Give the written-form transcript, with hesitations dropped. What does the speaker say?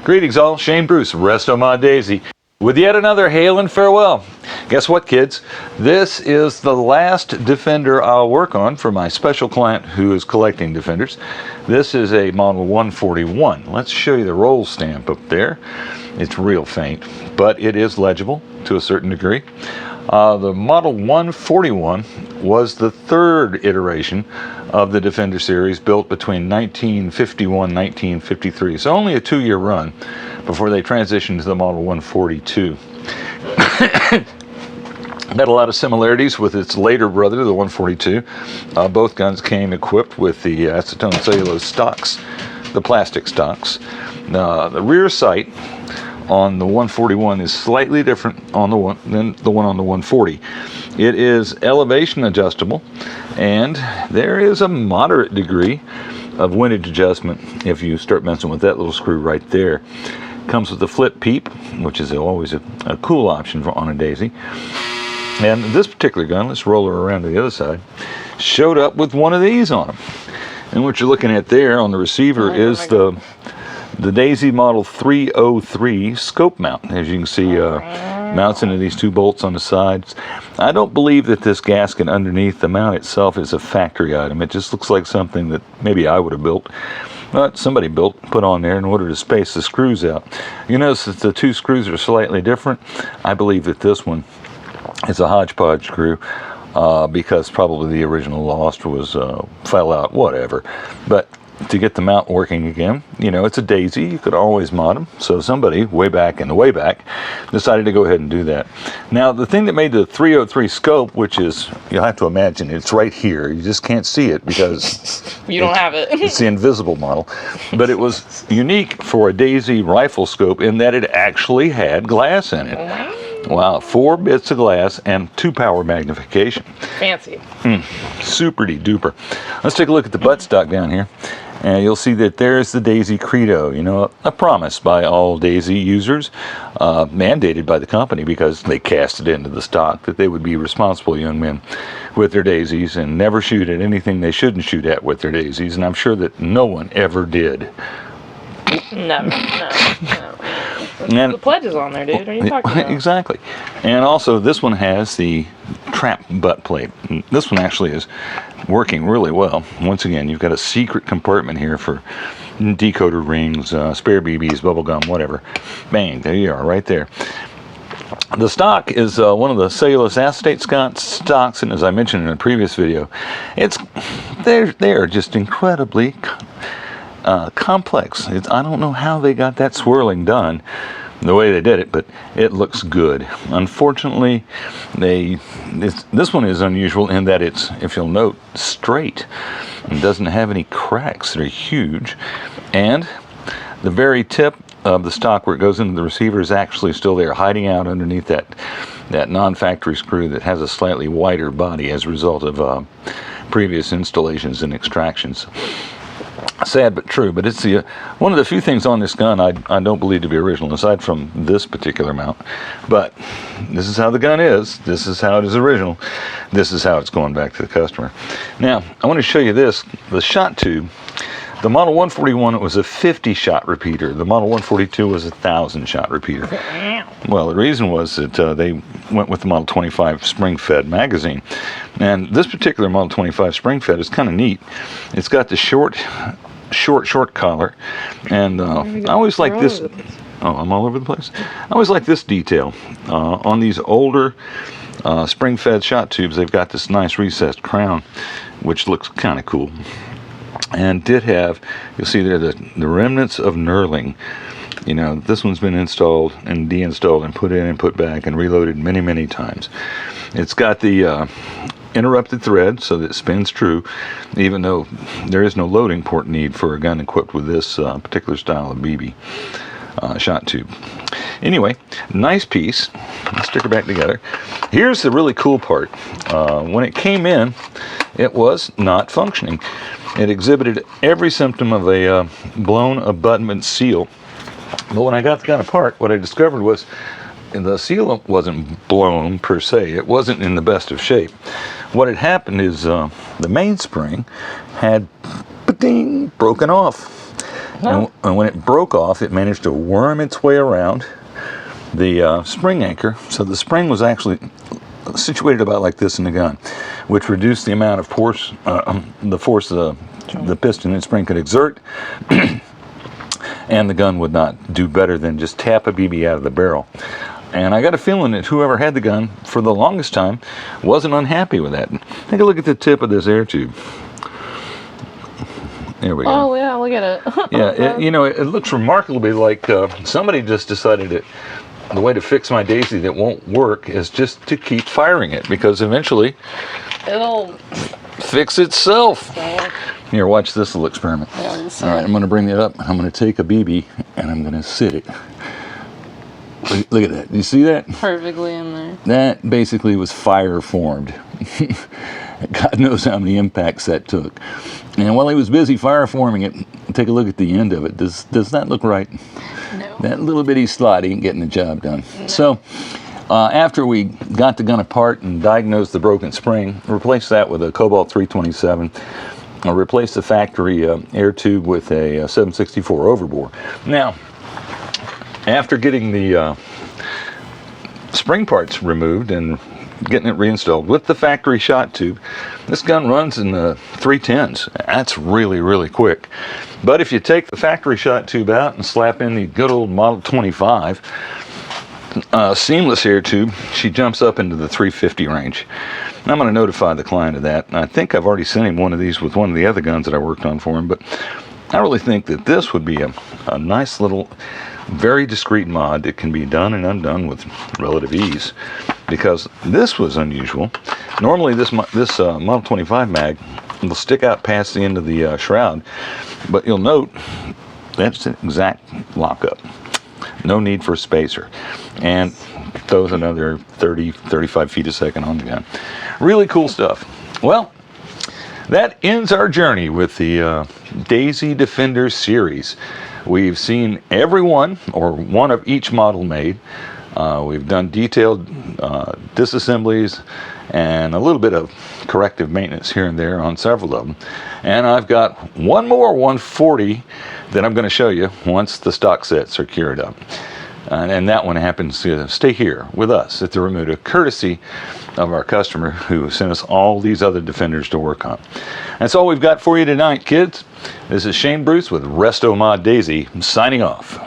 Greetings all, Shane Bruce, Resto Ma Daisy, with yet another hail and farewell. Guess what, kids? This is the last Defender I'll work on for my special client who is collecting Defenders. This is a model 141. Let's show you the roll stamp up there. It's real faint, but it is legible to a certain degree. The model 141 was the third iteration of the Defender series, built between 1951 and 1953. So only a 2-year run before they transitioned to the model 142. Had a lot of similarities with its later brother, the 142. Both guns came equipped with the acetone cellulose stocks, the plastic stocks. The rear sight on the 141 is slightly different than the one on the 140. It is elevation adjustable, and there is a moderate degree of windage adjustment if you start messing with that little screw right there. Comes with a flip peep, which is always a cool option on a Daisy. And this particular gun, let's roll her around to the other side, showed up with one of these on them. And what you're looking at there on the receiver is the Daisy model 303 scope mount. As you can see, mounts into these two bolts on the sides. I don't believe that this gasket underneath the mount itself is a factory item. It just looks like something that maybe I would have built. But somebody put on there in order to space the screws out. You notice that the two screws are slightly different. I believe that this one is a hodgepodge screw because probably the original lost was fell out, whatever. But to get the mount working again, you know, it's a Daisy. You could always mod them. So somebody way back in the way back decided to go ahead and do that. Now, the thing that made the 303 scope, which is, you'll have to imagine, it's right here. You just can't see it because you don't have it. It's the invisible model. But it was unique for a Daisy rifle scope in that it actually had glass in it. Wow, 4 bits of glass and 2 power magnification. Fancy. Super-de duper. Let's take a look at the buttstock down here. And you'll see that there's the Daisy Credo, you know, a promise by all Daisy users, mandated by the company because they cast it into the stock that they would be responsible young men with their Daisies and never shoot at anything they shouldn't shoot at with their Daisies. And I'm sure that no one ever did. No. And the pledge is on there, dude. What are you talking about? Exactly. And also, this one has the trap butt plate. This one actually is working really well. Once again, you've got a secret compartment here for decoder rings, spare BBs, bubble gum, whatever. Bang, there you are, right there. The stock is one of the cellulose acetate stocks, and as I mentioned in a previous video, they are just incredibly complex. I don't know how they got that swirling done the way they did it, but it looks good. Unfortunately, this one is unusual in that it's, if you'll note, straight and doesn't have any cracks that are huge, and the very tip of the stock where it goes into the receiver is actually still there, hiding out underneath that non-factory screw that has a slightly wider body as a result of previous installations and extractions. Sad but true, but it's one of the few things on this gun I don't believe to be original, aside from this particular mount. But this is how the gun is. This is how it is original. This is how it's going back to the customer. Now, I want to show you this, the shot tube. The Model 141, it was a 50-shot repeater. The Model 142 was a 1,000-shot repeater. Well, the reason was that they went with the Model 25 spring-fed magazine. And this particular Model 25 spring-fed is kind of neat. It's got the short collar. And I always like this. Oh, I'm all over the place. I always like this detail. On these older spring-fed shot tubes, they've got this nice recessed crown, which looks kind of cool. And did have, you'll see there, the remnants of knurling. You know, this one's been installed and deinstalled and put in and put back and reloaded many, many times. It's got the interrupted thread so that it spins true, even though there is no loading port need for a gun equipped with this particular style of BB shot tube. Anyway, nice piece. Let's stick her back together. Here's the really cool part. When it came in, it was not functioning. It exhibited every symptom of a blown abutment seal. But when I got the gun apart, what I discovered was the seal wasn't blown per se. It wasn't in the best of shape. What had happened is the mainspring had broken off. And when it broke off, it managed to worm its way around the spring anchor. So the spring was actually situated about like this in the gun, which reduced the amount of force, the piston and spring could exert. And the gun would not do better than just tap a BB out of the barrel. And I got a feeling that whoever had the gun for the longest time wasn't unhappy with that. Take a look at the tip of this air tube. There we go. Oh yeah, look at it. Yeah, it looks remarkably like somebody just decided that the way to fix my Daisy that won't work is just to keep firing it, because eventually It'll fix itself. so, Here, watch this little experiment. yeah, All right, I'm going to bring it up. I'm going to take a BB and I'm going to sit it. Look at that. Do you see that? perfectly in there. That basically was fire formed. God knows how many impacts that took. And while he was busy fire forming it, take a look at the end of it. Does that look right? No. That little bitty slot ain't getting the job done. No. So after we got the gun apart and diagnosed the broken spring, replaced that with a Cobalt 327. Replaced the factory air tube with a 764 overbore. Now, after getting the spring parts removed and getting it reinstalled with the factory shot tube, this gun runs in the 310s. That's really, really quick. But if you take the factory shot tube out and slap in the good old Model 25 seamless air tube, she jumps up into the 350 range. And I'm going to notify the client of that. And I think I've already sent him one of these with one of the other guns that I worked on for him, but I really think that this would be a nice little, very discreet mod that can be done and undone with relative ease, because this was unusual. Normally this Model 25 mag will stick out past the end of the shroud, but you'll note that's an exact lockup. No need for a spacer, and throws another 35 feet a second on the gun. Really cool stuff. Well, that ends our journey with the Daisy Defender series. We've seen every one, or one of each model made. We've done detailed disassemblies and a little bit of corrective maintenance here and there on several of them. And I've got one more 140 that I'm going to show you once the stock sets are cured up. And that one happens to stay here with us at the Remuda, courtesy of our customer who sent us all these other Defenders to work on. That's all we've got for you tonight, kids. This is Shane Bruce with Resto Mod Daisy, signing off.